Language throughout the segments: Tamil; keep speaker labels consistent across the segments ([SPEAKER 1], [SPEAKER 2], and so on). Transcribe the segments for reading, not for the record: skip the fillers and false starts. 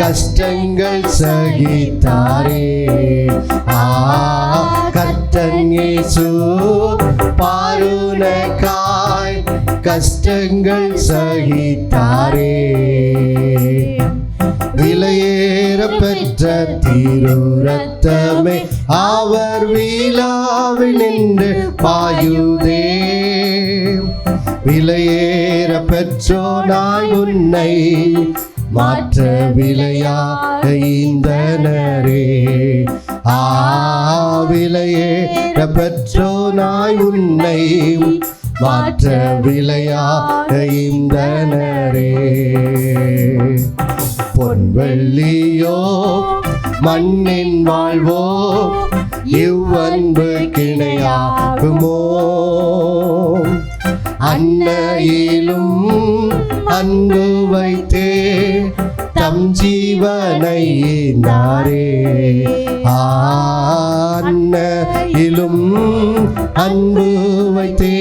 [SPEAKER 1] கஷ்டங்கள் சகித்தாரே. கர்த்தன் இயேசு பாருனக்காய் கஷ்டங்கள் சகித்தாரே. விலையேற பெற்ற திரு ரத்தமே அவர் விழாவில் நின்று பாயுதே. விலையேற பெற்றோனாய் உன்னை மாற்ற விலையாக ஈந்தனரே. விலையேற பெற்றோனாய் உன்னை மாற்ற விலையாக ஈந்தனரே. பொன்வெள்ளியோ மண்ணின் வாழ்வோ இவ்வன்பு கிணையாகுமோ. அன்னையிலும் அன்பு வைத்தே தம் ஜீவனை ஈந்தாரே. அன்னையிலும் அன்பு வைத்தே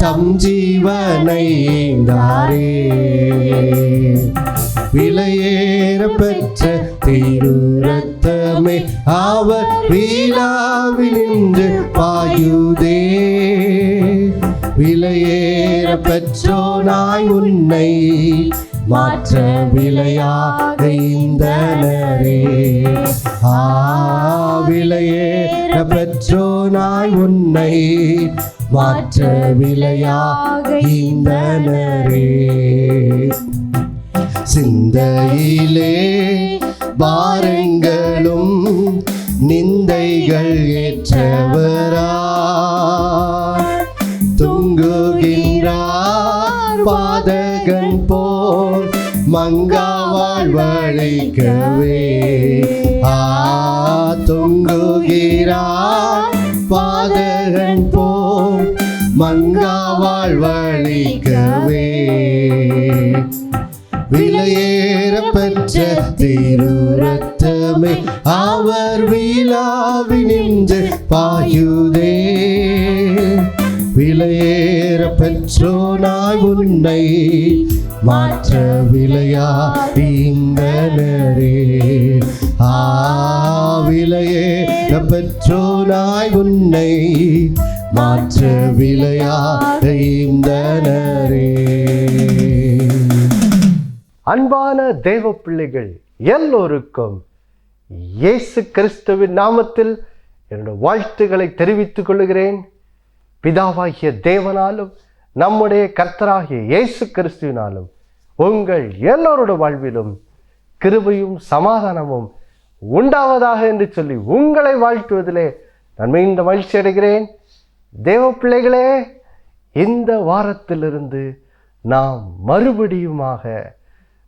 [SPEAKER 1] தம் ஜீவனை ஈந்தாரே. விலையேற பெற்ற திரு ரத்தமே அவர் விழாவில் நின்று பாயுதே. விலையேற பெற்றோனாய் உன்னை மாற்ற விலையாக ஈந்தனரே. விலையேற பெற்றோனாய் உன்னை மாற்ற விலையாக ஈந்தனரே. சிந்தையிலே பாரங்களும் நிந்தைகள் ஏற்றவரா துங்குகின்றார் பாதகன் போல் மங்கா வாழ்வழிக்கவே. தொங்குகிறார் பாதகன் போல் மங்கா வாழ்வழிக்கவே. விலையேற பெற்ற திரு ரத்தமே அவர் விழாவில் நின்று பாயுதே. விலையேற பெற்றோனாய் உன்னை மாற்ற விலையாக ஈந்தனரே. விலையேற பெற்றோனாய் உன்னை மாற்ற விலையாக ஈந்தனரே. அன்பான தேவ பிள்ளைகள் எல்லோருக்கும் இயேசு கிறிஸ்துவின் நாமத்தில் என்னுடைய வாழ்த்துக்களை தெரிவித்துக் கொள்கிறேன். பிதாவாகிய தேவனாலும் நம்முடைய கர்த்தராகிய இயேசு கிறிஸ்துவினாலும் உங்கள் எல்லோருடைய வாழ்விலும் கிருபையும் சமாதானமும் உண்டாவதாக என்று சொல்லி உங்களை வாழ்த்துவதிலே நான் மிகுந்த மகிழ்ச்சி அடைகிறேன். தேவ பிள்ளைகளே, இந்த வாரத்திலிருந்து நாம் மறுபடியுமாக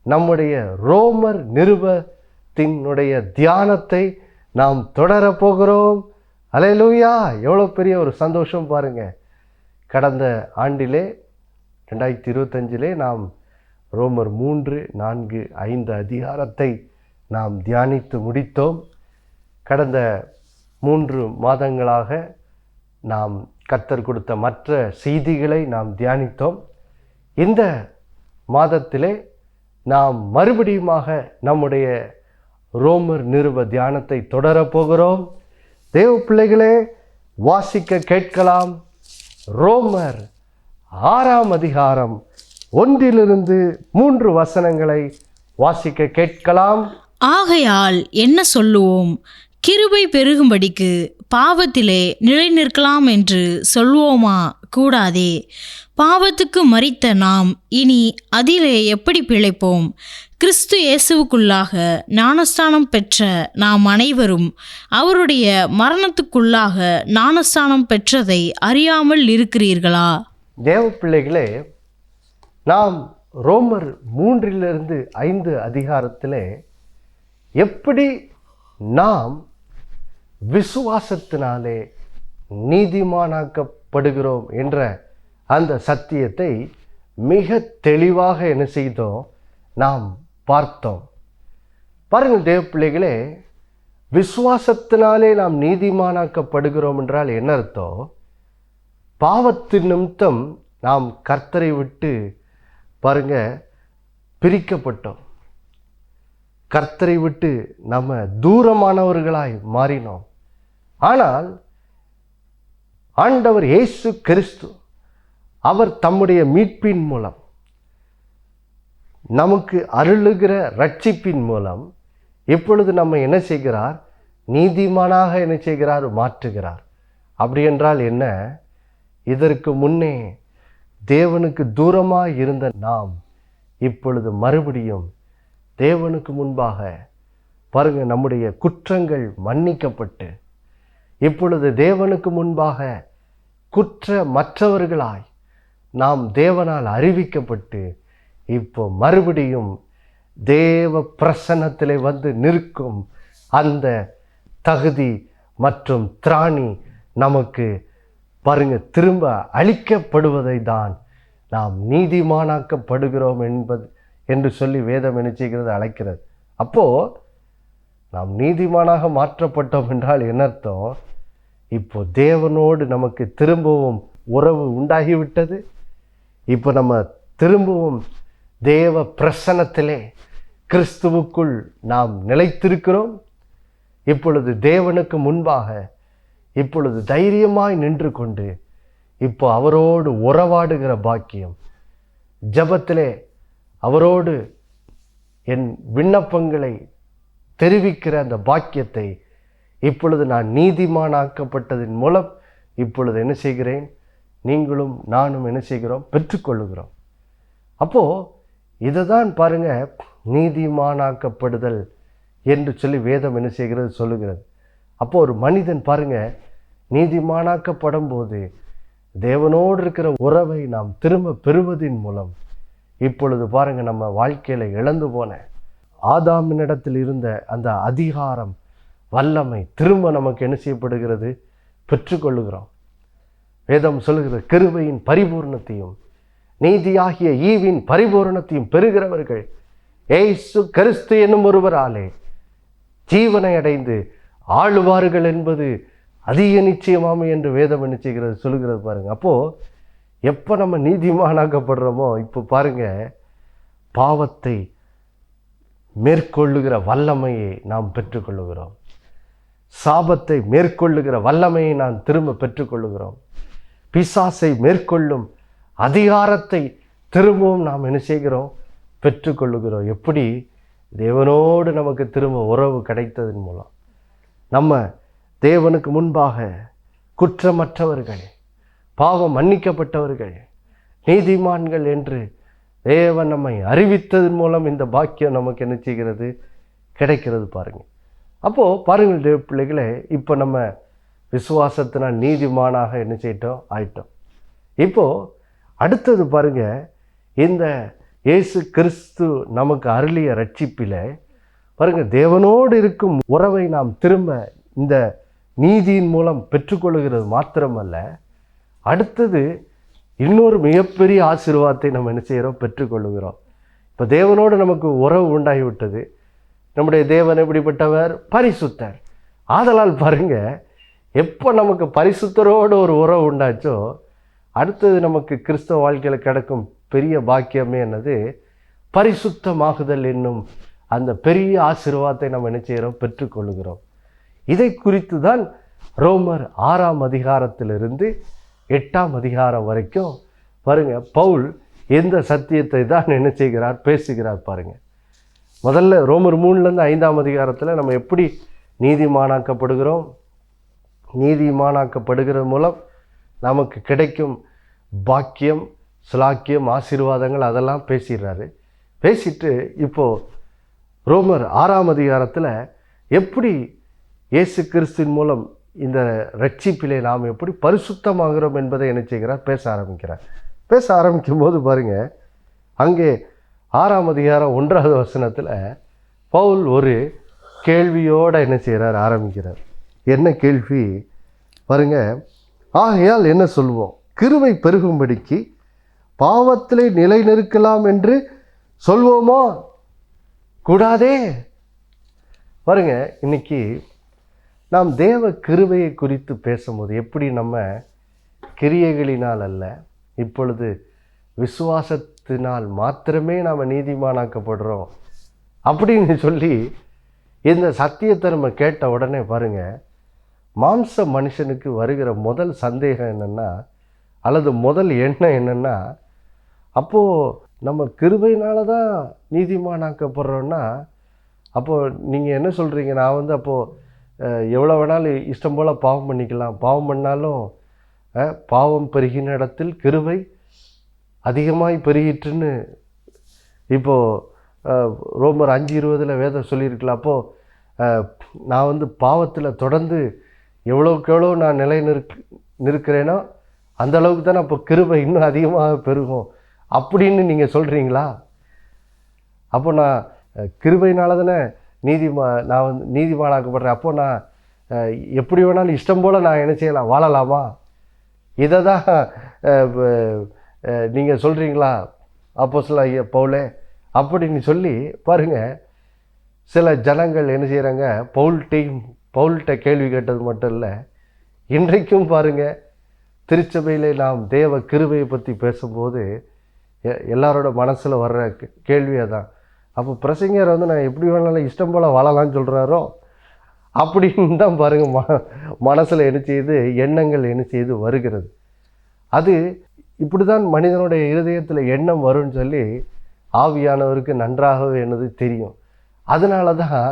[SPEAKER 1] நம்முடைய ரோமர் நிருபத்தினுடைய தியானத்தை நாம் தொடரப் போகிறோம். அல்லேலூயா! எவ்வளோ பெரிய ஒரு சந்தோஷம் பாருங்க. கடந்த ஆண்டிலே 2025 நாம் ரோமர் 3, 4, 5 அதிகாரத்தை நாம் தியானித்து முடித்தோம். கடந்த 3 மாதங்களாக நாம் கர்த்தர் கொடுத்த மற்ற செய்திகளை நாம் தியானித்தோம். இந்த மாதத்திலே நாம் மறுபடியுமாக நம்முடைய ரோமர் நிருப தியானத்தை தொடரப்போகிறோம். தேவ பிள்ளைகளே, வாசிக்க கேட்கலாம். ரோமர் 6ஆம் அதிகாரம் 1-3 வசனங்களை வாசிக்க கேட்கலாம்.
[SPEAKER 2] ஆகையால் என்ன சொல்லுவோம்? கிருபை பெருகும்படிக்கு பாவத்திலே நிலை நிற்கலாம் என்று சொல்வோமா? கூடாதே. பாவத்துக்கு மரித்த நாம் இனி அதிலே எப்படி பிழைப்போம்? கிறிஸ்து இயேசுவுக்குள்ளாக ஞானஸ்தானம் பெற்ற நாம் அனைவரும் அவருடைய மரணத்துக்குள்ளாக ஞானஸ்தானம் பெற்றதை அறியாமல் இருக்கிறீர்களா?
[SPEAKER 1] தேவ பிள்ளைகளே, நாம் ரோமர் 3-5 அதிகாரத்திலே எப்படி நாம் விசுவாசத்தினாலே நீதிமானாக்கப்படுகிறோம் என்ற அந்த சத்தியத்தை மிக தெளிவாக என்ன செய்தோம்? நாம் பார்த்தோம். பாருங்கள் தேவ பிள்ளைகளே, விசுவாசத்தினாலே நாம் நீதிமானாக்கப்படுகிறோம் என்றால் என்ன அர்த்தம்? பாவத்தின் நிமித்தம் நாம் கர்த்தரை விட்டு பாருங்க பிரிக்கப்பட்டோம். கர்த்தரை விட்டு நம்ம தூரமானவர்களாய் மாறினோம். ஆனால் ஆண்டவர் இயேசு கிறிஸ்து அவர் தம்முடைய மீட்பின் மூலம் நமக்கு அருளுகிற ரட்சிப்பின் மூலம் இப்பொழுது நம்ம என்ன செய்கிறார்? நீதிமானாக என்ன செய்கிறார்? மாற்றுகிறார். அப்படி என்றால் என்ன? இதற்கு முன்னே தேவனுக்கு தூரமாக இருந்த நாம் இப்பொழுது மறுபடியும் தேவனுக்கு முன்பாக பாருங்க, நம்முடைய குற்றங்கள் மன்னிக்கப்பட்டு இப்பொழுது தேவனுக்கு முன்பாக குற்றமற்றவர்களாய் நாம் தேவனால் அறிவிக்கப்பட்டு இப்போ மறுபடியும் தேவ பிரசன்னத்திலே வந்து நிற்கும் அந்த தகுதி மற்றும் திராணி நமக்கு பாருங்க திரும்ப அளிக்கப்படுவதை தான் நாம் நீதிமானாக்கப்படுகிறோம் என்று சொல்லி வேதம் என்ன செய்கிறது? அழைக்கிறது. அப்போது நாம் நீதிமானாக மாற்றப்பட்டோம் என்றால் என்ன அர்த்தம்? இப்போ தேவனோடு நமக்கு திரும்பவும் உறவு உண்டாகிவிட்டது. இப்போ நம்ம திரும்பவும் தேவ பிரசன்னத்திலே கிறிஸ்துவுக்குள் நாம் நிலைத்திருக்கிறோம். இப்பொழுது தேவனுக்கு முன்பாக இப்பொழுது தைரியமாய் நின்று கொண்டு இப்போ அவரோடு உறவாடுகிற பாக்கியம், ஜெபத்திலே அவரோடு என் விண்ணப்பங்களை தெரிவிக்கிற அந்த பாக்கியத்தை இப்பொழுது நான் நீதிமானாக்கப்பட்டதின் மூலம் இப்பொழுது என்ன செய்கிறேன்? நீங்களும் நானும் என்ன செய்கிறோம்? பெற்றுக்கொள்ளுகிறோம். அப்போது இதை தான் பாருங்க நீதிமானாக்கப்படுதல் என்று சொல்லி வேதம் என்ன செய்கிறது? சொல்லுகிறது. அப்போது ஒரு மனிதன் பாருங்க நீதிமானாக்கப்படும் போது தேவனோடு இருக்கிற உறவை நாம் திரும்ப பெறுவதின் மூலம் இப்பொழுது பாருங்க நம்ம வாழ்க்கையில் இழந்து போன ஆதாமினிடத்தில் இருந்த அந்த அதிகாரம், வல்லமை திரும்ப நமக்கு என்ன செய்யப்படுகிறது? பெற்றுக்கொள்ளுகிறோம். வேதம் சொல்லுகிறது, கிருபையின் பரிபூர்ணத்தையும் நீதியாகிய ஈவின் பரிபூர்ணத்தையும் பெறுகிறவர்கள் இயேசு கிறிஸ்து என்னும் ஒருவராலே ஜீவனை அடைந்து ஆளுவார்கள் என்பது அதிக நிச்சயமாமை என்று வேதம் என்ன செய்கிறது? சொல்லுகிறது பாருங்க. அப்போது எப்போ நம்ம நீதிமானாக்கப்படுறோமோ இப்போ பாருங்க பாவத்தை மேற்கொள்ளுகிற வல்லமையை நாம் பெற்றுக்கொள்ளுகிறோம். சாபத்தை மேற்கொள்ளுகிற வல்லமையை நாம் திரும்ப பெற்றுக்கொள்ளுகிறோம். பிசாசை மேற்கொள்ளும் அதிகாரத்தை திரும்பவும் நாம் என்ன செய்கிறோம்? பெற்றுக்கொள்ளுகிறோம். எப்படி? தேவனோடு நமக்கு திரும்ப உறவு கிடைத்ததன் மூலம். நம்ம தேவனுக்கு முன்பாக குற்றமற்றவர்கள், பாவம் மன்னிக்கப்பட்டவர்கள், நீதிமான்கள் என்று தேவன் நம்மை அறிவித்ததன் மூலம் இந்த பாக்கியம் நமக்கு என்ன செய்கிறது? கிடைக்கிறது பாருங்க. அப்போது பாருங்கள் தேவ பிள்ளைகளே, இப்போ நம்ம விசுவாசத்தினால் நீதிமானாக என்ன செய்யிட்டோம்? ஆயிட்டோம். இப்போது அடுத்தது பாருங்க, இந்த இயேசு கிறிஸ்து நமக்கு அருளிய ரட்சிப்பில் பாருங்க தேவனோடு இருக்கும் உறவை நாம் திரும்ப இந்த நீதியின் மூலம் பெற்றுக்கொள்ளுகிறது மாத்திரமல்ல, அடுத்தது இன்னொரு மிகப்பெரிய ஆசீர்வாதத்தை நம்ம என்ன செய்கிறோம்? பெற்றுக்கொள்ளுகிறோம். இப்போ தேவனோடு நமக்கு உறவு உண்டாகிவிட்டது. நம்முடைய தேவன் எப்படிப்பட்டவர்? பரிசுத்தர். ஆதலால் பாருங்க, எப்போ நமக்கு பரிசுத்தரோடு ஒரு உறவு உண்டாச்சோ அடுத்தது நமக்கு கிறிஸ்தவ வாழ்க்கையில் கிடைக்கும் பெரிய பாக்கியமே என்னது? பரிசுத்தமாகுதல் என்னும் அந்த பெரிய ஆசீர்வாதத்தை நம்ம என்ன செய்கிறோம்? பெற்றுக்கொள்ளுகிறோம். இதை குறித்து தான் ரோமர் 6ஆம் அதிகாரத்திலிருந்து 8ஆம் அதிகாரம் வரைக்கும் பாருங்க பவுல் எந்த சத்தியத்தை தான் என்ன செய்கிறார்? பேசுகிறார் பாருங்க. முதல்ல ரோமர் 3லேருந்து 5ஆம் அதிகாரத்தில் நம்ம எப்படி நீதிமானாக்கப்படுகிறோம், நீதிமானாக்கப்படுகிறது மூலம் நமக்கு கிடைக்கும் பாக்கியம், சுலாக்கியம், ஆசீர்வாதங்கள் அதெல்லாம் பேசிடுறாரு. பேசிட்டு இப்போது ரோமர் 6ஆம் அதிகாரத்தில் எப்படி இயேசு கிறிஸ்துவின் மூலம் இந்த ரட்சிப்பிலே நாம் எப்படி பரிசுத்தமாகிறோம் என்பதை என்ன செய்கிறார்? பேச ஆரம்பிக்கிறார். பேச ஆரம்பிக்கும் போது பாருங்கள், அங்கே 6ஆம் அதிகாரம் 1வது வசனத்தில் பவுல் ஒரு கேள்வியோடு என்ன செய்கிறார்? ஆரம்பிக்கிறார். என்ன கேள்வி பாருங்க, ஆகையால் என்ன சொல்வோம்? கிருபை பெருகும்படிக்கு பாவத்திலே நிலை நிற்கலாம் என்று சொல்வோமோ? கூடாதே. பாருங்க, இன்னைக்கு நாம் தேவ கிருபையை குறித்து பேசும்போது எப்படி நம்ம கிரியைகளினால் அல்ல, இப்பொழுது விசுவாசத்தினால் மாத்திரமே நாம் நீதிமானாக்கப்படுறோம் அப்படின்னு சொல்லி இந்த சத்தியத்தை நம்ம கேட்ட உடனே பாருங்க, மாம்ச மனுஷனுக்கு வருகிற முதல் சந்தேகம் என்னென்னா, அல்லது முதல் எண்ணம் என்னென்னா, அப்போது நம்ம கிருபையினால தான் நீதிமானாக்கப்படுறோன்னா, அப்போது நீங்கள் என்ன சொல்கிறீங்க? நான் அப்போது எவ்வளோ வேணாலும் இஷ்டம் போல் பாவம் பண்ணிக்கலாம், பாவம் பண்ணாலும் பாவம் பெருகின இடத்தில் கிருபை அதிகமாய் பெருகிட்டுன்னு இப்போது ரோமர் 5:20 வேதம் சொல்லியிருக்கலாம். அப்போது நான் பாவத்தில் தொடர்ந்து எவ்வளோக்கு எவ்வளோ நான் நிற்கிறேனோ அந்த அளவுக்கு தானே அப்போ கிருபை இன்னும் அதிகமாக பெருகும் அப்படின்னு நீங்கள் சொல்கிறீங்களா? அப்போ நான் கிருபையினால தானே நான் நீதிமானாக்கப்படுறேன். அப்போது நான் எப்படி வேணாலும் இஷ்டம் போல் நான் என்ன செய்யலாம், வாழலாமா? இதை தான் நீங்கள் சொல்கிறீங்களா அப்போஸ்தலனாகிய பவுலே அப்படின்னு சொல்லி பாருங்கள். சில ஜனங்கள் என்ன செய்கிறாங்க, பவுல்கிட்ட கேள்வி கேட்டது மட்டும் இல்லை, இன்றைக்கும் பாருங்கள் திருச்சபையில் நாம் தேவ கிருபையை பற்றி பேசும்போது எல்லாரோட மனசில் வர்ற கேள்வியை தான், அப்போ பிரசங்கர் நான் எப்படி வேணாலும் இஷ்டம் போல் வாழலாம்னு சொல்கிறாரோ அப்படின்னு தான் பாருங்கள் மனசில் என்ன செய்யுது, எண்ணங்கள் என்ன செய்து வருகிறது. அது இப்படி தான் மனிதனுடைய இருதயத்தில் எண்ணம் வரும்னு சொல்லி ஆவியானவருக்கு நன்றாகவே என்னது தெரியும். அதனால தான்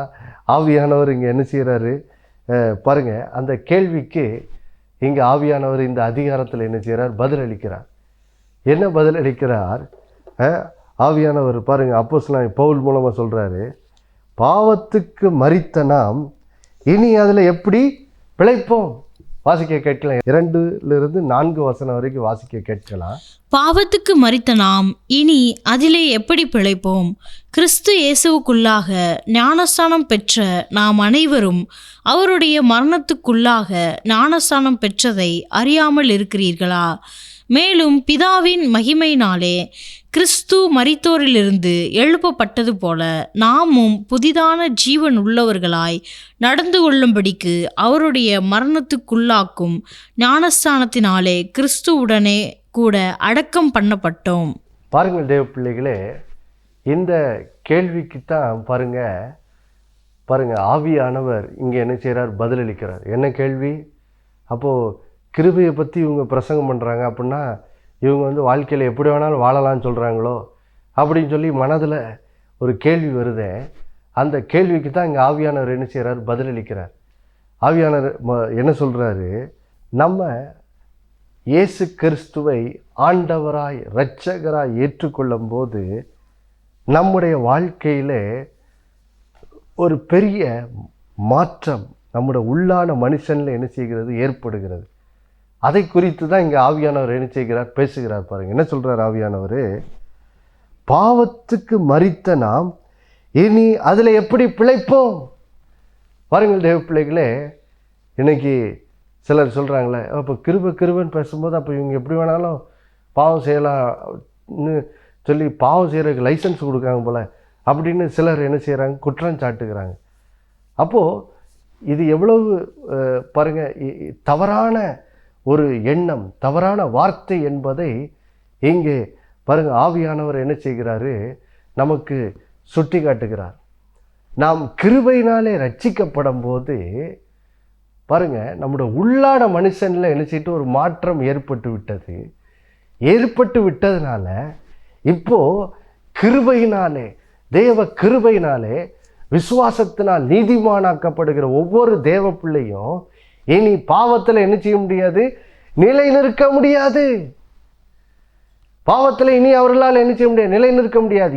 [SPEAKER 1] ஆவியானவர் இங்கே என்ன செய்கிறாரு பாருங்கள், அந்த கேள்விக்கு இங்கே ஆவியானவர் இந்த அதிகாரத்தில் என்ன செய்கிறார், பதிலளிக்கிறார். என்ன பதிலளிக்கிறார் ஆவியானவர் பாருங்கள், அப்போஸ்தலனாகிய பவுல் மூலமாக சொல்கிறாரு, பாவத்துக்கு மரித்த நாம் இனி அதில் எப்படி பிழைப்போம்? வாசிக்க கேட்கலாம். 2-4 வரைக்கும் வாசிக்க கேட்கலாம்.
[SPEAKER 2] பாவத்துக்கு மரித்த நாம் இனி அதிலே எப்படி பிழைப்போம்? கிறிஸ்து இயேசுவுக்குள்ளாக ஞானஸ்தானம் பெற்ற நாம் அனைவரும் அவருடைய மரணத்துக்குள்ளாக ஞானஸ்தானம் பெற்றதை அறியாமல் இருக்கிறீர்களா? மேலும் பிதாவின் மகிமையினாலே கிறிஸ்து மரித்தோரிலிருந்து எழுப்பப்பட்டது போல நாமும் புதிதான ஜீவன் உள்ளவர்களாய் நடந்து கொள்ளும்படிக்கு அவருடைய மரணத்துக்குள்ளாக்கும் ஞானஸ்தானத்தினாலே கிறிஸ்துவுடனே கூட அடக்கம் பண்ணப்பட்டோம்.
[SPEAKER 1] பாருங்கள் தேவ பிள்ளைகளே, இந்த கேள்விக்குத்தான் பாருங்க ஆவியானவர் இங்கே என்ன செய்கிறார், பதிலளிக்கிறார். என்ன கேள்வி? அப்போது கிருபையை பற்றி இவங்க பிரசங்கம் பண்ணுறாங்க அப்படின்னா இவங்க வாழ்க்கையில் எப்படி வேணாலும் வாழலாம்னு சொல்கிறாங்களோ அப்படின்னு சொல்லி மனதில் ஒரு கேள்வி வருதே. அந்த கேள்விக்கு தான் இங்கே ஆவியானவர் என்ன செய்கிறார், பதிலளிக்கிறார். ஆவியானவர் என்ன சொல்கிறாரு, நம்ம இயேசு கிறிஸ்துவை ஆண்டவராய் இரட்சகராய் ஏற்றுக்கொள்ளும் போது நம்முடைய வாழ்க்கையில் ஒரு பெரிய மாற்றம் நம்முடைய உள்ளான மனுஷனில் என்ன செய்கிறது, ஏற்படுகிறது. அதை குறித்து தான் இங்கே ஆவியானவர் என்ன செய்கிறார், பேசுகிறார். பாருங்கள் என்ன சொல்கிறார் ஆவியானவர், பாவத்துக்கு மரித்த நாம் இனி அதில் எப்படி பிழைப்போம்? பாருங்கள் தேவ பிள்ளைகளே, இன்னைக்கு சிலர் சொல்கிறாங்களே, அப்போ கிருபைன்னு பேசும்போது அப்போ இவங்க எப்படி வேணாலும் பாவம் செய்யலாம்னு சொல்லி பாவம் செய்கிறதுக்கு லைசன்ஸ் கொடுக்காங்க போல் அப்படின்னு சிலர் என்ன செய்கிறாங்க, குற்றம் சாட்டுகிறாங்க. அப்போது இது எவ்வளவு பாருங்கள் தவறான ஒரு எண்ணம், தவறான வார்த்தை என்பதை இங்கே பாருங்கள் ஆவியானவர் என்ன செய்கிறாரு, நமக்கு சுட்டி காட்டுகிறார். நாம் கிருபையினாலே ரட்சிக்கப்படும் போது பாருங்கள் நம்முடைய உள்ளான மனுஷனில் என்ன செய்யிட்டு ஒரு மாற்றம் ஏற்பட்டு விட்டதுனால இப்போது கிருபையினாலே, தேவ கிருபையினாலே விசுவாசத்தினால் நீதிமானாக்கப்படுகிற ஒவ்வொரு தேவ பிள்ளையும் இனி பாவத்தில் என்ன செய்ய முடியாது, நிலை நிற்க முடியாது. பாவத்தில் இனி அவர்களால் என்ன செய்ய முடியாது, நிலை நிற்க முடியாது.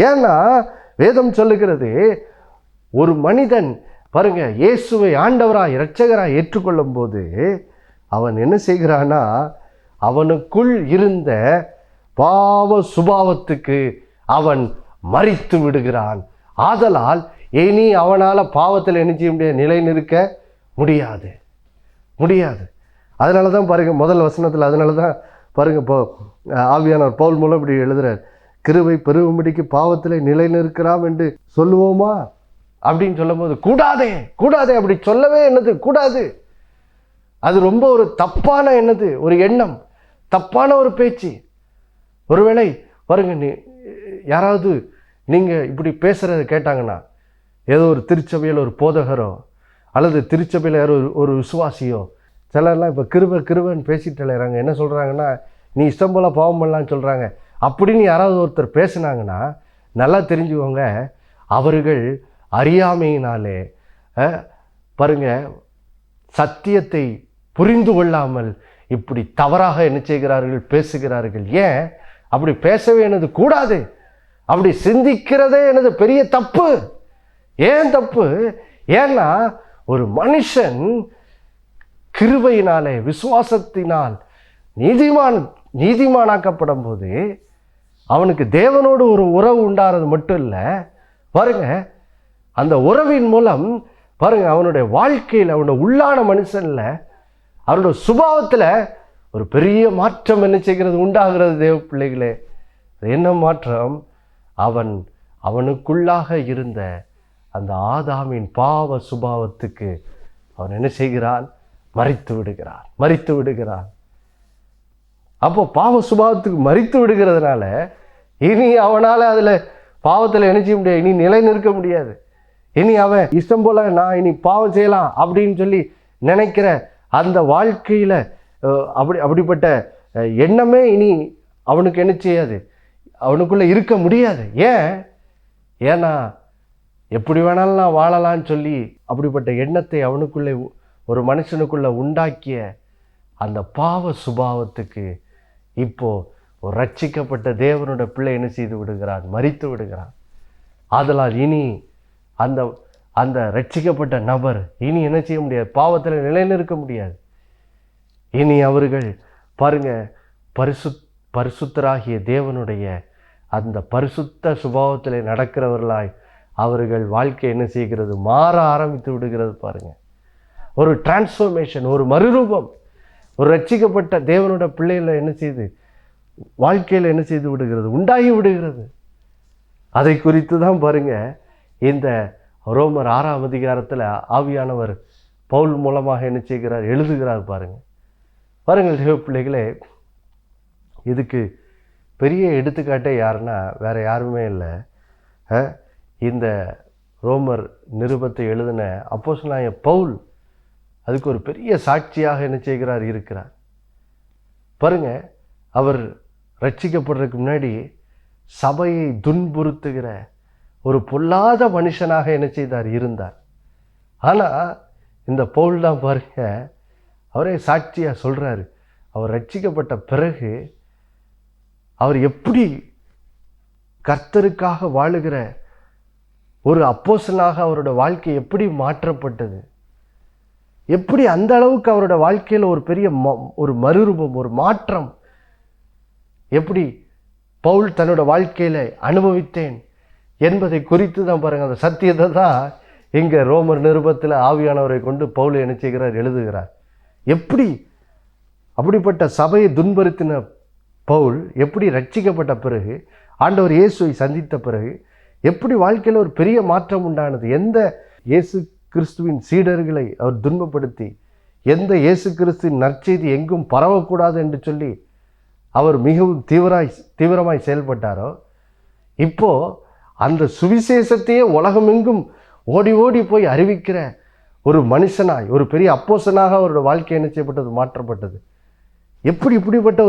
[SPEAKER 1] ஏன்னா வேதம் சொல்லுகிறது, ஒரு மனிதன் பாருங்க இயேசுவை ஆண்டவராய் இரட்சகராய் ஏற்றுக்கொள்ளும் போது அவன் என்ன செய்கிறானா, அவனுக்குள் இருந்த பாவ சுபாவத்துக்கு அவன் மரித்து விடுகிறான். ஆதலால் இனி அவனால் பாவத்தில் என்ன செய்ய முடியாது, நிலை நிற்க முடியாது. அதனால தான் பாருங்கள் முதல் வசனத்தில், அதனால தான் பாருங்கள் இப்போ ஆவியானவர் பவுல் மூலம் இப்படி எழுதுறார், கிருபை பெருகும்படிக்கு பாவத்தில் நிலை நிற்கிறாம் என்று சொல்லுவோமா அப்படின்னு சொல்லும்போது கூடாதே அப்படி சொல்லவே என்னது கூடாது. அது ரொம்ப ஒரு தப்பான என்னது ஒரு எண்ணம், தப்பான ஒரு பேச்சு. ஒருவேளை பாருங்க யாராவது நீங்கள் இப்படி பேசுகிறத கேட்டாங்கன்னா, ஏதோ ஒரு திருச்சபையில் ஒரு போதகரோ அல்லது திருச்சபையில் யாரோ ஒரு விசுவாசியோ, சிலர்லாம் இப்போ கிருபன்னு பேசிட்டு அலையிறாங்க. என்ன சொல்கிறாங்கன்னா, நீ இஷ்டம் போல் பாவம் பண்ணலான்னு சொல்கிறாங்க. அப்படின்னு யாராவது ஒருத்தர் பேசுனாங்கன்னா நல்லா தெரிஞ்சுக்கோங்க, அவர்கள் அறியாமையினாலே பாருங்க சத்தியத்தை புரிந்து கொள்ளாமல் இப்படி தவறாக என்ன செய்கிறார்கள், பேசுகிறார்கள். ஏன் அப்படி பேசவே எனது கூடாது, அப்படி சிந்திக்கிறதே எனது பெரிய தப்பு. ஏன் தப்பு? ஏன்னா ஒரு மனுஷன் கிருபையினாலே விசுவாசத்தினால் நீதிமானாக்கப்படும் போது அவனுக்கு தேவனோடு ஒரு உறவு உண்டாகிறது மட்டும் இல்லை, பாருங்க அந்த உறவின் மூலம் பாருங்க அவனுடைய வாழ்க்கையில், அவனுடைய உள்ளான மனுஷன்ல, அவனுடைய சுபாவத்தில் ஒரு பெரிய மாற்றம் என்ன செய்கிறது, உண்டாகிறது. தேவ பிள்ளைகளே, என்ன மாற்றம்? அவனுக்குள்ளாக இருந்த அந்த ஆதாமின் பாவ சுபாவத்துக்கு அவன் என்ன செய்கிறான்? மரித்து விடுகிறான். அப்போ பாவ சுபாவத்துக்கு மரித்து விடுகிறதுனால இனி அவனால் அதில் பாவத்தில் என்ன செய்ய முடியாது, இனி நிலை நிற்க முடியாது. இனி அவன் இஷ்டம் போல நான் இனி பாவம் செய்யலாம் அப்படின்னு சொல்லி நினைக்கிற அந்த வாழ்க்கையில் அப்படிப்பட்ட எண்ணமே இனி அவனுக்கு என்ன செய்யாது, அவனுக்குள்ளே இருக்க முடியாது. ஏன்னா எப்படி வேணாலும் நான் வாழலான்னு சொல்லி அப்படிப்பட்ட எண்ணத்தை அவனுக்குள்ளே ஒரு மனுஷனுக்குள்ளே உண்டாக்கிய அந்த பாவ சுபாவத்துக்கு இப்போ ஒரு ரட்சிக்கப்பட்ட தேவனோட பிள்ளை என்ன செய்து விடுகிறான்? மரித்து விடுகிறான். ஆதலால் இனி அந்த ரட்சிக்கப்பட்ட நபர் இனி என்ன செய்ய முடியாது? பாவத்தில் நிலைநிற்க முடியாது. இனி அவர்கள் பாருங்க பரிசுத்தராகிய தேவனுடைய அந்த பரிசுத்த சுபாவத்தில் நடக்கிறவர்களாய் அவர்கள் வாழ்க்கை என்ன செய்கிறது? மாற ஆரம்பித்து விடுகிறது. பாருங்க, ஒரு டிரான்ஸ்ஃபர்மேஷன், ஒரு மறுரூபம் ஒரு ரட்சிக்கப்பட்ட தேவனோட பிள்ளைகளை என்ன செய்து வாழ்க்கையில் என்ன செய்து விடுகிறது? உண்டாகி விடுகிறது. அதை குறித்து தான் பாருங்க இந்த ரோமர் 6ஆம் அதிகாரத்தில் ஆவியானவர் பவுல் மூலமாக என்ன செய்கிறார்? எழுதுகிறார். பாருங்கள் தேவ பிள்ளைகளே, இதுக்கு பெரிய எடுத்துக்காட்டே யாருன்னா வேறு யாருமே இல்லை, இந்த ரோமர் நிருபத்தை எழுதின அப்போஸ்தலனாகிய பவுல் அதுக்கு ஒரு பெரிய சாட்சியாக என்ன செய்கிறார்? இருக்கிறார். பாருங்க, அவர் ரட்சிக்கப்படுறதுக்கு முன்னாடி சபையை துன்புறுத்துகிற ஒரு பொல்லாத மனுஷனாக என்ன செய்தார்? இருந்தார். ஆனால் இந்த பவுல் தான் பாருங்க, அவரே சாட்சியாக சொல்கிறாரு. அவர் ரட்சிக்கப்பட்ட பிறகு அவர் எப்படி கர்த்தருக்காக வாழுகிற ஒரு அப்போஸ்தலனாக அவரோட வாழ்க்கை எப்படி மாற்றப்பட்டது, எப்படி அந்த அளவுக்கு அவரோட வாழ்க்கையில் ஒரு பெரிய ஒரு மறுரூபம், ஒரு மாற்றம் எப்படி பவுல் தன்னோட வாழ்க்கையில் அனுபவித்தேன் என்பதை குறித்து தான் பாருங்கள். அந்த சத்தியத்தை தான் இங்கே ரோமர் நிருபத்தில் ஆவியானவரை கொண்டு பவுல் என்ன செய்கிறார்? எழுதுகிறார். எப்படி அப்படிப்பட்ட சபையை துன்புறுத்தின பவுல் எப்படி ரட்சிக்கப்பட்ட பிறகு ஆண்டவர் இயேசுவை சந்தித்த பிறகு எப்படி வாழ்க்கையில் ஒரு பெரிய மாற்றம் உண்டானது, எந்த இயேசு கிறிஸ்துவின் சீடர்களை அவர் துன்பப்படுத்தி எந்த இயேசு கிறிஸ்துவின் நற்செய்தி எங்கும் பரவக்கூடாது என்று சொல்லி அவர் மிகவும் தீவிரமாய் செயல்பட்டாரோ, இப்போ அந்த சுவிசேஷத்தையே உலகமெங்கும் ஓடி ஓடி போய் அறிவிக்கிற ஒரு மனுஷனாய், ஒரு பெரிய அப்போஸ்தலனாக அவரோட வாழ்க்கை என்ன செய்யப்பட்டது? மாற்றப்பட்டது. எப்படி இப்படிப்பட்ட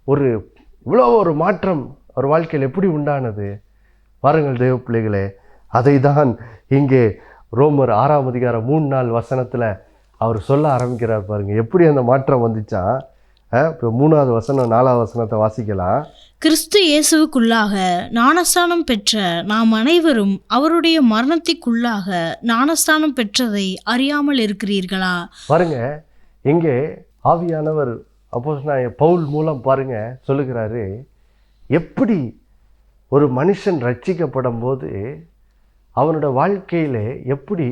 [SPEAKER 1] ஒரு இவ்வளோ ஒரு மாற்றம் அவர் வாழ்க்கையில் எப்படி உண்டானது? பாருங்கள் தேவ பிள்ளைகளே, அதை தான் இங்கே ரோமர் 6ஆம் அதிகாரம் 3-4 வசனத்தில் அவர் சொல்ல ஆரம்பிக்கிறார். பாருங்கள் எப்படி அந்த மாற்றம் வந்துச்சா. இப்போ 3ஆவது வசனம் 4ஆவது வசனத்தை வாசிக்கலாம்.
[SPEAKER 2] கிறிஸ்து இயேசுவுக்குள்ளாக ஞானஸ்தானம் பெற்ற நாம் அனைவரும் அவருடைய மரணத்திற்குள்ளாக ஞானஸ்தானம் பெற்றதை அறியாமல் இருக்கிறீர்களா?
[SPEAKER 1] பாருங்க, இங்கே ஆவியானவர் அப்போஸ்தலனாகிய பவுல் மூலம் பாருங்க சொல்லுகிறாரு, எப்படி ஒரு மனுஷன் ரட்சிக்கப்படும் போது அவனோட வாழ்க்கையிலே எப்படி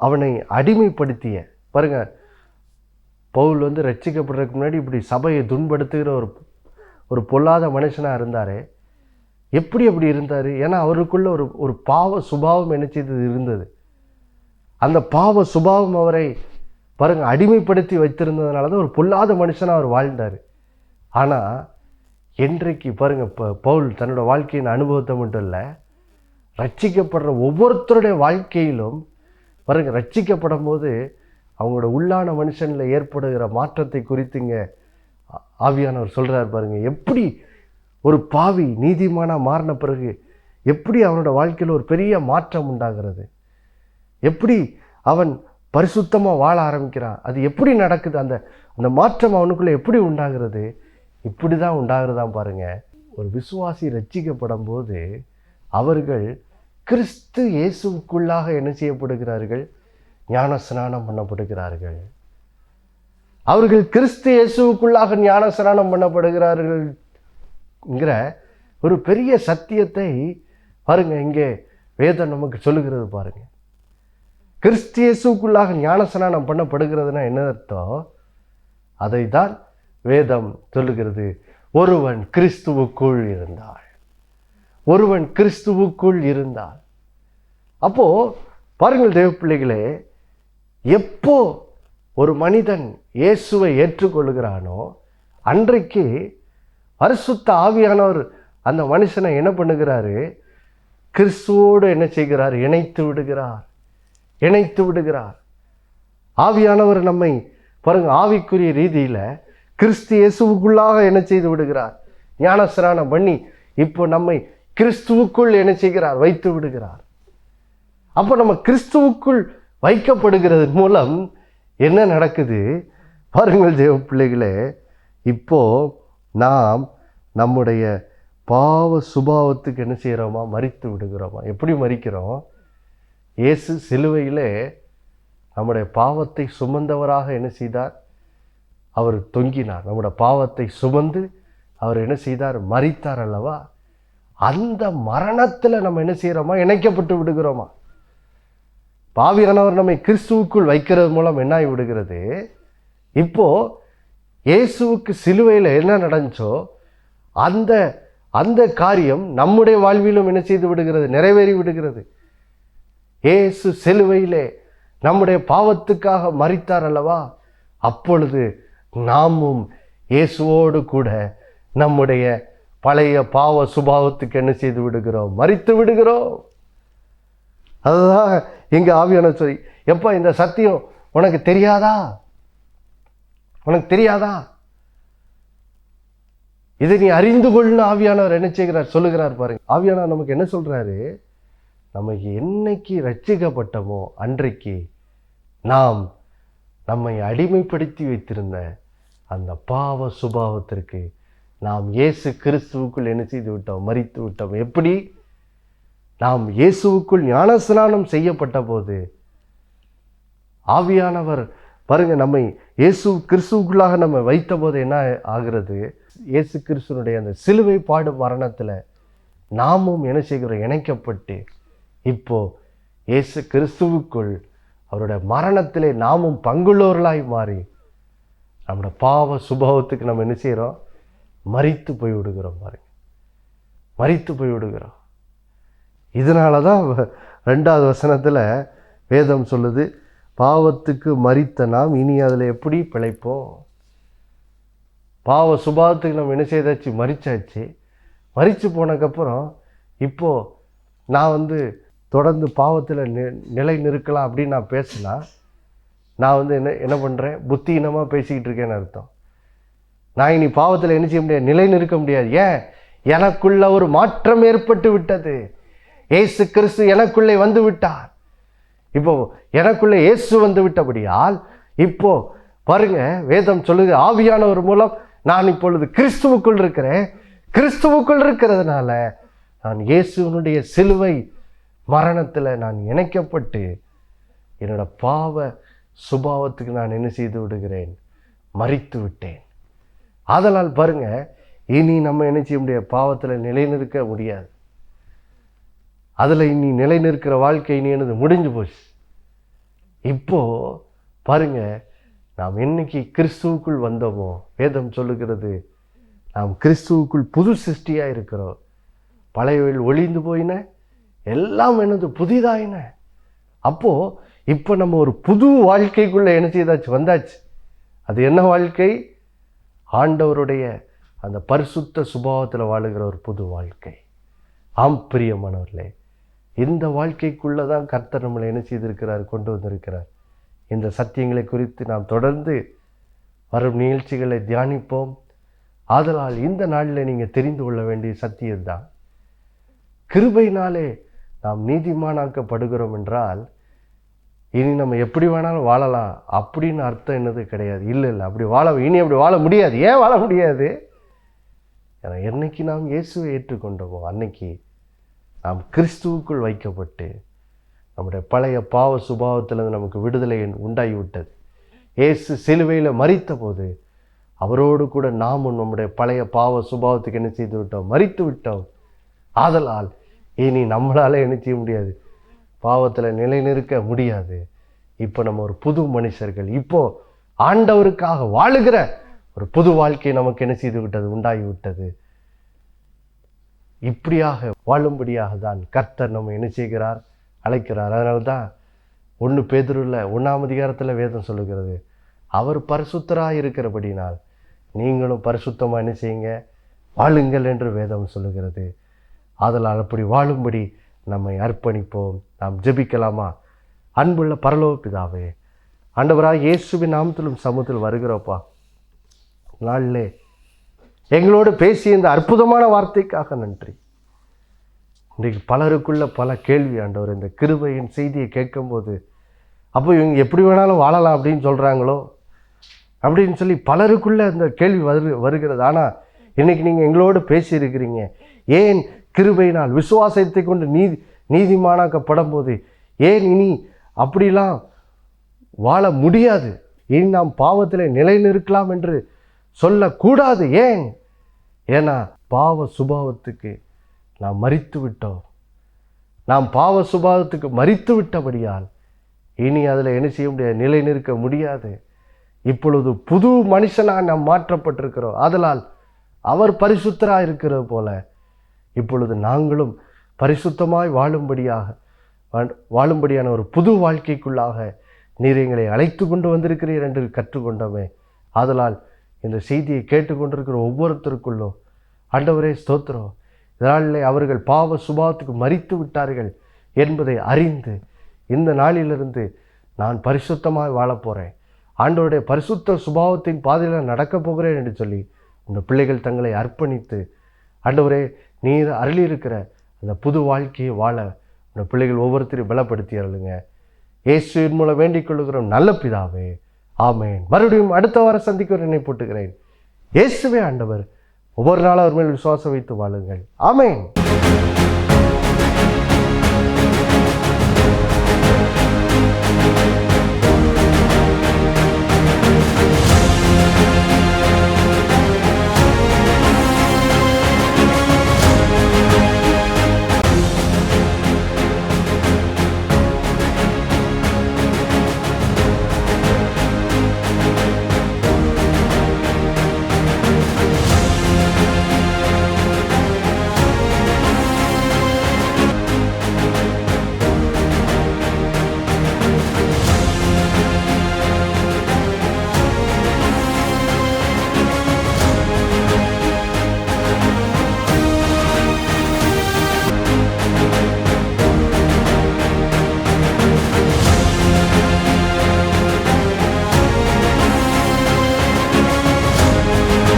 [SPEAKER 1] அவனை அடிமைப்படுத்திய பாருங்க. பவுல் ரட்சிக்கப்படுறதுக்கு முன்னாடி இப்படி சபையை துன்படுத்துகிற ஒரு பொல்லாத மனுஷனாக இருந்தார். எப்படி அப்படி இருந்தார்? ஏன்னா அவருக்குள்ள ஒரு பாவ சுபாவம் என்ன செய்தது இருந்தது. அந்த பாவ சுபாவம் அவரை பாருங்க அடிமைப்படுத்தி வைத்திருந்ததுனால தான் ஒரு பொல்லாத மனுஷனாக அவர் வாழ்ந்தார். ஆனால் என்றைக்கு பாருங்கள், இப்போ பவுல் தன்னோட வாழ்க்கையின் அனுபவத்தை மட்டும் இல்லை, ரட்சிக்கப்படுற ஒவ்வொருத்தருடைய வாழ்க்கையிலும் பாருங்கள், ரட்சிக்கப்படும் போது அவங்களோட உள்ளான மனுஷனில் ஏற்படுகிற மாற்றத்தை குறித்துங்க ஆவியானவர் சொல்கிறார் பாருங்கள். எப்படி ஒரு பாவி நீதிமானாக மாறின பிறகு எப்படி அவனோட வாழ்க்கையில் ஒரு பெரிய மாற்றம் உண்டாகிறது, எப்படி அவன் பரிசுத்தமாக வாழ ஆரம்பிக்கிறான், அது எப்படி நடக்குது, அந்த அந்த மாற்றம் அவனுக்குள்ளே எப்படி உண்டாகிறது, இப்படி தான் உண்டாகிறதான் பாருங்கள். ஒரு விசுவாசி ரட்சிக்கப்படும் போது அவர்கள் கிறிஸ்து இயேசுவுக்குள்ளாக என்ன செய்யப்படுகிறார்கள்? ஞான ஸ்நானம் பண்ணப்படுகிறார்கள். அவர்கள் கிறிஸ்து இயேசுவுக்குள்ளாக ஞான ஸ்நானம் பண்ணப்படுகிறார்கள்ங்கிற ஒரு பெரிய சத்தியத்தை பாருங்க இங்கே வேதம் நமக்கு சொல்லுகிறது பாருங்க. கிறிஸ்து இயேசுவுக்குள்ளாக ஞான ஸ்நானம் பண்ணப்படுகிறதுனா என்ன அர்த்தம்? அதை தான் வேதம் சொல்லுகிறது. ஒருவன் கிறிஸ்துவுக்குள் இருந்தால், ஒருவன் கிறிஸ்துவுக்குள் இருந்தால். அப்போ பாருங்கள் தேவ பிள்ளைகளே, எப்போ ஒரு மனிதன் இயேசுவை ஏற்றுக்கொள்கிறானோ அன்றைக்கு பரிசுத்த ஆவியானவர் அந்த மனுஷனை என்ன பண்ணுகிறாரு? கிறிஸ்துவோடு என்ன செய்கிறார்? இணைத்து விடுகிறார், இணைத்து விடுகிறார். ஆவியானவர் நம்மை பாருங்க ஆவிக்குரிய ரீதியில் கிறிஸ்து இயேசுவுக்குள்ளாக என்ன செய்து விடுகிறார்? ஞானஸ்நானம் பண்ணி இப்போ நம்மை கிறிஸ்துவுக்குள் என்ன செய்கிறார்? வைத்து விடுகிறார். அப்போ நம்ம கிறிஸ்துவுக்குள் வைக்கப்படுகிறது மூலம் என்ன நடக்குது பாருங்கள் தேவ பிள்ளைகளே. இப்போ நாம் நம்முடைய பாவ சுபாவத்துக்கு என்ன செய்கிறோமா? மரித்து விடுகிறோமா? எப்படி மரிக்கிறோம்? இயேசு சிலுவையிலே நம்முடைய பாவத்தை சுமந்தவராக என்ன செய்தார்? அவர் தொங்கினார். நம்முடைய பாவத்தை சுமந்து அவர் என்ன செய்தார்? மரித்தார் அல்லவா? அந்த மரணத்தில் நம்ம என்ன செய்கிறோமா? இணைக்கப்பட்டு விடுகிறோமா? ஆவியானவர் நம்மை கிறிஸ்துவுக்குள் வைக்கிறது மூலம் என்ன ஆகி விடுகிறது? இப்போ இயேசுவுக்கு சிலுவையில் என்ன நடந்துச்சோ அந்த அந்த காரியம் நம்முடைய வாழ்விலும் என்ன செய்து விடுகிறது? நிறைவேறி விடுகிறது. இயேசு சிலுவையிலே நம்முடைய பாவத்துக்காக மரித்தார் அல்லவா? அப்பொழுது நாமும் இயேசுவோடு கூட நம்முடைய பழைய பாவ சுபாவத்துக்கு என்ன செய்து விடுகிறோம்? மரித்து விடுகிறோம். அதுதான் எங்கள் ஆவியானவர் சொல்லி, எப்போ இந்த சத்தியம் உனக்கு தெரியாதா? உனக்கு தெரியாதா? இதை நீ அறிந்து கொள்ளுன்னு ஆவியானவர் என்ன செய்கிறார்? சொல்லுகிறார் பாருங்க. ஆவியானவர் நமக்கு என்ன சொல்றாரு? நமக்கு என்னைக்கு ரட்சிக்கப்பட்டமோ அன்றைக்கு நாம் நம்மை அடிமைப்படுத்தி வைத்திருந்த அந்த பாவ சுபாவத்திற்கு நாம் இயேசு கிறிஸ்துவுக்குள் என்ன செய்து விட்டோம்? மரித்து விட்டோம். எப்படி? நாம் இயேசுவுக்குள் ஞானஸ்நானம் செய்யப்பட்ட போது ஆவியானவர் பாருங்க நம்மை இயேசு கிறிஸ்துவுக்குள்ளாக நம்ம வைத்த போது என்ன ஆகிறது? இயேசு கிறிஸ்துவனுடைய அந்த சிலுவை பாடு மரணத்தில் நாமும் என்ன செய்கிறோம்? இணைக்கப்பட்டு இப்போ இயேசு கிறிஸ்துவுக்குள் அவருடைய மரணத்திலே நாமும் பங்குள்ளவர்களாய் மாறி நம்முடைய பாவ சுபாவத்துக்கு நம்ம என்ன செய்கிறோம்? மரித்து போய் விடுகிறோம் பாருங்க, மரித்து போய் விடுகிறோம். இதனால தான் 2வது வசனத்தில் வேதம் சொல்லுது, பாவத்துக்கு மரித்த நாம் இனி அதில் எப்படி பிழைப்போம்? பாவ சுபாவத்துக்கு நம்ம என்ன செய்தாச்சு? மரிச்சாச்சு. மரித்து போனதுக்கப்புறம் இப்போது நான் தொடர்ந்து பாவத்தில் நிலை நிற்கலாம் அப்படின்னு நான் பேசினா நான் என்ன பண்ணுறேன்? புத்தியினமாக பேசிக்கிட்டு இருக்கேன்னு அர்த்தம். நான் இனி பாவத்தில் என்ன செய்ய முடியாது? நிலை நிற்க முடியாது. ஏன்? எனக்குள்ள ஒரு மாற்றம் ஏற்பட்டு விட்டது. இயேசு கிறிஸ்து எனக்குள்ளே வந்து விட்டார். இப்போ எனக்குள்ளே இயேசு வந்து விட்டபடியால் இப்போ பாருங்க வேதம் சொல்லுது, ஆவியானவர் மூலம் நான் இப்பொழுது கிறிஸ்துவுக்குள் இருக்கிறேன். கிறிஸ்துவுக்குள் இருக்கிறதுனால நான் இயேசுவனுடைய சிலுவை மரணத்தில் நான் இணைக்கப்பட்டு என்னோட பாவ சுபாவத்துக்கு நான் என்ன செய்து விடுகிறேன்? மரித்து விட்டேன். அதனால் பாருங்க இனி நம்ம என்ன செய்ய முடியாது? பாவத்தில் நிலைநிற்க முடியாது. அதில் இனி நிலை நிற்கிற வாழ்க்கை இனி என்னது? முடிஞ்சு போச்சு. இப்போ பாருங்க நாம் என்னைக்கு கிறிஸ்துவுக்குள் வந்தோமோ வேதம் சொல்லுகிறது, நாம் கிறிஸ்துவுக்குள் புது சிருஷ்டியாக இருக்கிறோம். பழையவள் ஒளிந்து போயின, எல்லாம் என்னது? புதிதாயின. அப்போது இப்போ நம்ம ஒரு புது வாழ்க்கைக்குள்ளே என்ன செய்தாச்சு? வந்தாச்சு. அது என்ன வாழ்க்கை? ஆண்டவருடைய அந்த பரிசுத்த சுபாவத்தில் வாழுகிற ஒரு புது வாழ்க்கை. ஆம் பிரியமானவர்களே, இந்த வாழ்க்கைக்குள்ளே தான் கர்த்தர் நம்மளை என்ன செய்திருக்கிறார், கொண்டு வந்திருக்கிறார். இந்த சத்தியங்களை குறித்து நாம் தொடர்ந்து வரும் நிகழ்ச்சிகளை தியானிப்போம். ஆதலால் இந்த நாளில் நீங்கள் தெரிந்து கொள்ள வேண்டிய சத்தியம்தான், கிருபையினாலே நாம் நீதிமானாக்கப்படுகிறோம் என்றால் இனி நம்ம எப்படி வேணாலும் வாழலாம் அப்படின்னு அர்த்தம் என்னது கிடையாது. இல்லை அப்படி அப்படி வாழ முடியாது. ஏன் வாழ முடியாது? ஏன்னா என்னைக்கு நாம் இயேசுவை ஏற்றுக்கொண்டோமோ அன்னைக்கு நாம் கிறிஸ்துவுக்குள் வைக்கப்பட்டு நம்முடைய பழைய பாவ சுபாவத்திலிருந்து நமக்கு விடுதலை உண்டாகிவிட்டது. இயேசு சிலுவையில் மரித்த போது அவரோடு கூட நாமும் நம்முடைய பழைய பாவ சுபாவத்துக்கு என்ன செய்து விட்டோம், மரித்து விட்டோம். ஆதலால் இனி நம்மளால் என்ன செய்ய முடியாது, பாவத்தில் நிலைநிற்க முடியாது. இப்போ நம்ம ஒரு புது மனுஷர்கள், இப்போ ஆண்டவருக்காக வாழுகிற ஒரு புது வாழ்க்கை நமக்கு என்ன செய்து விட்டது, உண்டாகிவிட்டது. இப்படியாக வாழும்படியாக தான் கர்த்தர் நம்ம என்ன செய்கிறார், அழைக்கிறார். அதனால்தான் 1 பேதுருவில் 1ஆம் அதிகாரத்தில் வேதம் சொல்லுகிறது, அவர் பரிசுத்தராக இருக்கிறபடினால் நீங்களும் பரிசுத்தமாக என்ன செய்யுங்க, வாழுங்கள் என்று வேதம் சொல்லுகிறது. ஆதலால் அப்படி வாழும்படி நம்மை அர்ப்பணிப்போம். நாம் ஜெபிக்கலாமா? அன்புள்ள பரலோக பிதாவே, ஆண்டவராக இயேசுவின் நாமத்திலும் சமூகத்தில் வருகிறோப்பா. நாளிலே எங்களோடு பேசிய இந்த அற்புதமான வார்த்தைக்காக நன்றி. இன்றைக்கு பலருக்குள்ள பல கேள்வி ஆண்டவர், இந்த கிருபையின் செய்தியை கேட்கும்போது அப்போ இவங்க எப்படி வேணாலும் வாழலாம் அப்படின்னு சொல்கிறாங்களோ அப்படின்னு சொல்லி பலருக்குள்ள இந்த கேள்வி வருகிறது. ஆனால் இன்றைக்கி நீங்கள் எங்களோடு பேசியிருக்கிறீங்க. ஏன் கிருபையினால் விசுவாசத்தை கொண்டு நீதிமானாக்கப்படும் போது ஏன் இனி அப்படிலாம் வாழ முடியாது, இனி நாம் பாவத்தில் நிலைநிற்கலாம் என்று சொல்லக்கூடாது? ஏன்? ஏன்னா பாவ சுபாவத்துக்கு நாம் மரித்து விட்டோம். நாம் பாவ சுபாவத்துக்கு மரித்து விட்டபடியால் இனி அதில் என்ன செய்ய முடியாது, நிலை நிற்க முடியாது. இப்பொழுது புது மனுஷனாக நாம் மாற்றப்பட்டிருக்கிறோம். ஆதலால் அவர் பரிசுத்தராக இருக்கிறது போல இப்பொழுது நாங்களும் பரிசுத்தமாய் வாழும்படியான ஒரு புது வாழ்க்கைக்குள்ளாக நீர் எங்களை அழைத்து கொண்டு வந்திருக்கிறீர் என்று கற்றுக்கொண்டோமே. ஆதலால் இந்த செய்தியை கேட்டுக்கொண்டிருக்கிற ஒவ்வொருத்தருக்குள்ளும் ஆண்டவரே ஸ்தோத்திரம், இதனாலே அவர்கள் பாவ சுபாவத்துக்கு மரித்து விட்டார்கள் என்பதை அறிந்து இந்த நாளிலிருந்து நான் பரிசுத்தமாய் வாழப்போகிறேன், ஆண்டவருடைய பரிசுத்த சுபாவத்தின் பாதையில் நடக்கப் போகிறேன் என்று சொல்லி இந்த பிள்ளைகள் தங்களை அர்ப்பணித்து ஆண்டவரே நீர் அருளியிருக்கிற அந்த புது வாழ்க்கையை வாழ இந்த பிள்ளைகள் ஒவ்வொருத்தரையும் பலப்படுத்தி அருளுங்க. இயேசுவின் மூலம் வேண்டிக் கொள்ளுகிறோம் நல்ல பிதாவே, ஆமேன். மறுபடியும் அடுத்த வாரம் சந்திக்க நினைப்பூட்டுகிறேன். இயேசுவே ஆண்டவர். ஒவ்வொரு நாளும் அவர் மேல் விசுவாசம் வைத்து வாழுங்கள். ஆமேன்.